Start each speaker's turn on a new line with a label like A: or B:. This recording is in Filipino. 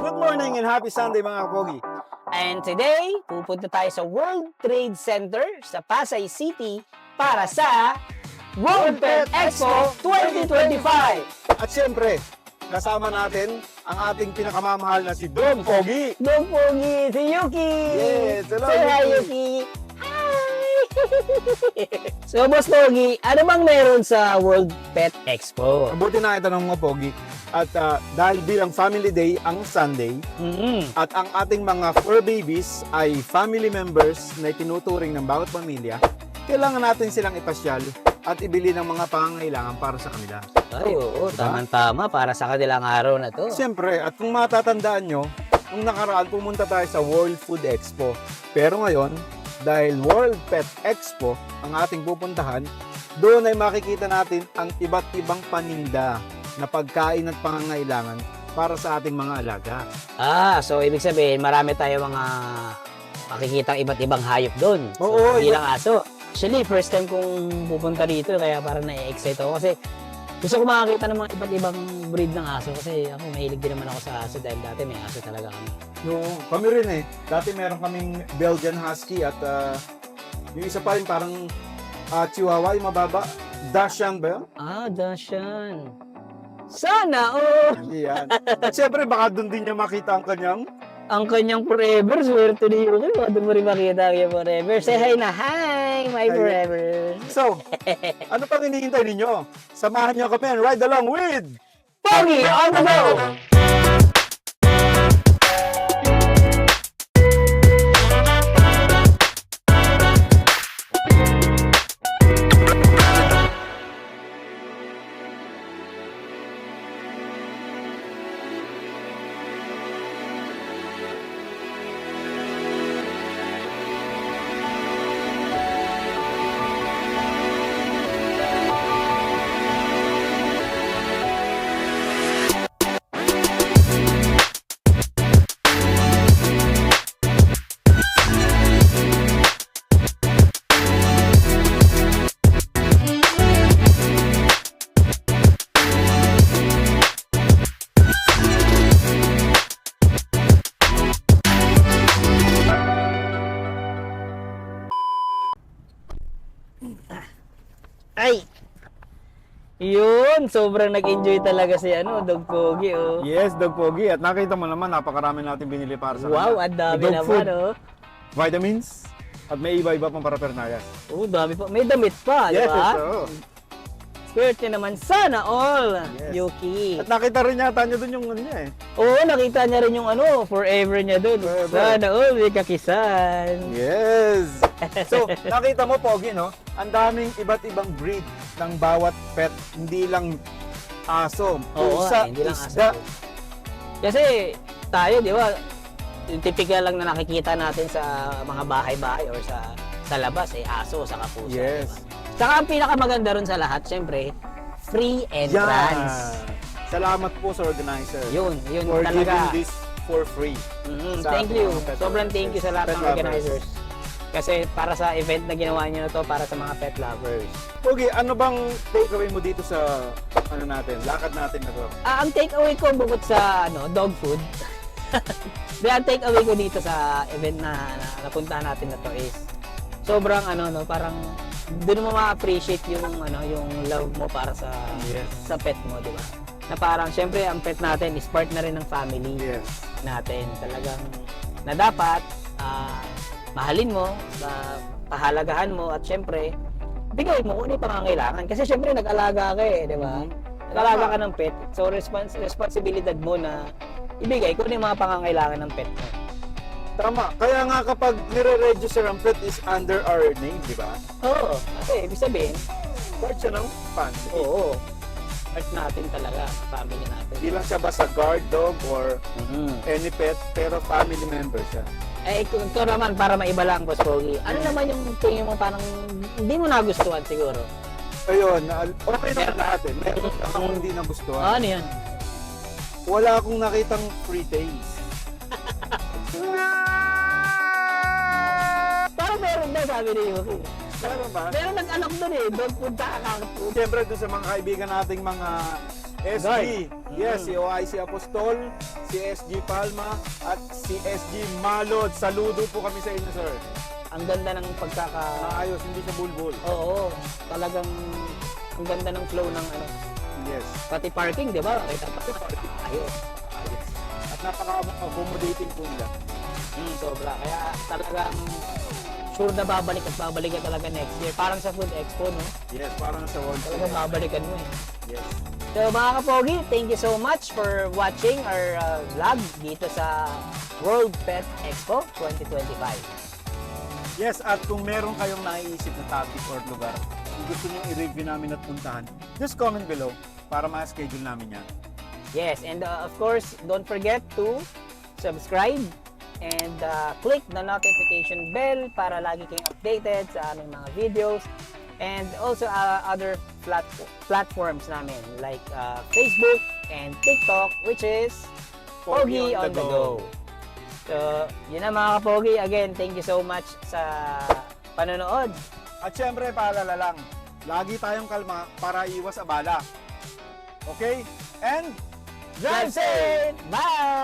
A: Good morning and happy Sunday mga kapogi.
B: And today, pupunta tayo sa World Trade Center sa Pasay City para sa World Pet Expo 2025!
A: At syempre, kasama natin ang ating pinakamamahal na si Dong Pogi.
B: Dong Pogi, si Yuki!
A: Yes, hello,
B: Say hi, Yuki! Hi! So, Boss Pogi, ano bang meron sa World Pet Expo?
A: Mabuti na itanong mo, Pogi. At dahil bilang family day ang Sunday, at ang ating mga fur babies ay family members na tinuturing ng bawat pamilya, kailangan natin silang ipasyal at ibili ng mga pangangailangan para sa kanila.
B: Ay, oo,
A: Diba?
B: tamang-tama para sa kanilang araw na to.
A: Siyempre, at kung matatandaan nyo, nung nakaraan pumunta tayo sa World Food Expo. Pero ngayon, dahil World Pet Expo ang ating pupuntahan, doon ay makikita natin ang iba't ibang paninda na pagkain at pangangailangan para sa ating mga alaga.
B: So ibig sabihin, marami tayo mga makikitang iba't ibang hayop doon.
A: Oo,
B: bilang aso. Actually, first time kong pupunta dito, kaya parang na-excite ako kasi gusto ko makakita ng mga iba't ibang breed ng aso kasi ako mahilig din naman ako sa aso dahil dati may aso talaga kami.
A: No, kami rin eh. Dati meron kaming Belgian Husky at yung isa pa rin parang Chihuahua, yung mababa. Dachshund ba yun?
B: Dachshund. Sana, oh!
A: Yan. At syempre, baka doon din niya makita ang kanyang
B: forever, swerte ni Yuki. Baka doon mo rin makita ang kanyang forever. Say hi na, hi, my
A: Hi.
B: forever.
A: So, ano pang hinihintay ninyo? Samahan niyo kami and ride along with
B: Pogi on the go! Ay! Yun! Sobrang nag-enjoy talaga si Dog Pogi, oh.
A: Yes, Dog Pogi. At nakita mo naman, napakarami natin binili para sa
B: Wow,
A: kanya.
B: ang dami
A: Dog
B: naman,
A: food,
B: oh.
A: vitamins, at may iba-iba pang parapernayas.
B: Oh, dami pa. May damit pa, di
A: Yes,
B: ba?
A: oo.
B: Swerte naman. Sana all,
A: Yes.
B: Yuki.
A: At nakita rin yata niya doon yung ano niya eh.
B: Oo, nakita niya rin yung forever niya dun.
A: Forever.
B: Sana all, may kakisan.
A: Yes! So, nakita mo, Pogi, no? Ang daming iba't ibang breed ng bawat pet. Hindi lang aso,
B: Oo,
A: pusa,
B: hindi lang
A: isda.
B: aso. Kasi tayo, di ba, yung typical lang na nakikita natin sa mga bahay-bahay or sa labas, aso, saka pusa.
A: Yes.
B: Diba? Saka ang pinakamaganda rin sa lahat, syempre, free entrance.
A: Salamat po sa organizer
B: Yun
A: for
B: talaga.
A: giving this for free. Sa
B: Thank
A: ating
B: you.
A: mga pet
B: Sobrang
A: lovers.
B: thank you sa lahat
A: Pet
B: ng
A: lovers.
B: organizers. Kasi para sa event na ginawa niyo na to, para sa mga pet lovers.
A: Pogi, ano bang takeaway mo dito sa lakad natin na to?
B: Ang takeaway ko bukod sa dog food, ang takeaway ko dito sa event na napuntahan natin na to is sobrang parang doon mo ma-appreciate yung yung love mo para sa
A: Yes.
B: sa pet mo, di ba? Na parang syempre ang pet natin is part na rin ng family
A: Yes.
B: natin. Talagang na dapat mahalin mo, pahalagahan mo at syempre bigay mo kung ano yung pangangailangan. Kasi syempre nag-alaga ka di ba? Nag-alaga ka ng pet. So responsibilidad mo na ibigay kung ano yung mga pangangailangan ng pet mo.
A: Tama. Kaya nga kapag nire-register ang pet is under our name, di ba?
B: Oo. Kasi ibig sabihin,
A: Part siya ng family.
B: oo. Part natin talaga, family natin.
A: Hindi lang siya basta guard dog or any pet, pero family member siya.
B: Kung ito naman, para maiba lang, Boss Pogi, ano naman yung tingin mo parang hindi mo nagustuhan siguro?
A: Ayun, okay naman lahat eh. Meron akong hindi nagustuhan.
B: Ano yan?
A: Wala akong nakitang free days.
B: Parang meron na, sabi ni Yuki.
A: Meron ba?
B: Meron nag-alok doon dog food, cat food.
A: Siyempre doon sa mga kaibigan nating mga SG.
B: Guard.
A: Yes, si OIC Apostol, si SG Palma, at si SG Malod. Saludo po kami sa inyo, sir.
B: Ang ganda ng
A: Maayos, hindi siya bulbul.
B: Oo, talagang ang ganda ng flow ng ano.
A: Yes.
B: Pati parking, di ba? Kita pa. Ayos.
A: Ayos. At napaka-accommodating po nila.
B: Sobra. Kaya talagang sure na babalik at babalik ka talaga next year. Parang sa Food Expo, no?
A: Yes, parang sa World
B: Talagang babalikan mo eh.
A: Yes.
B: So mga kapogi, thank you so much for watching our vlog dito sa World Pet Expo 2025.
A: Yes, at kung meron kayong naiisip na topic or lugar, kung gusto nyo i-review namin at puntahan, just comment below para ma-schedule namin yan.
B: Yes, and of course, don't forget to subscribe and click the notification bell para lagi kayong updated sa aming mga videos and also other platforms namin like Facebook and TikTok, which is Pogi on the Go. So, yun na mga kapogi. Again, thank you so much sa panonood.
A: At syempre, paalala lang, lagi tayong kalma para iwas abala. Okay? And
B: Drive safe! Bye!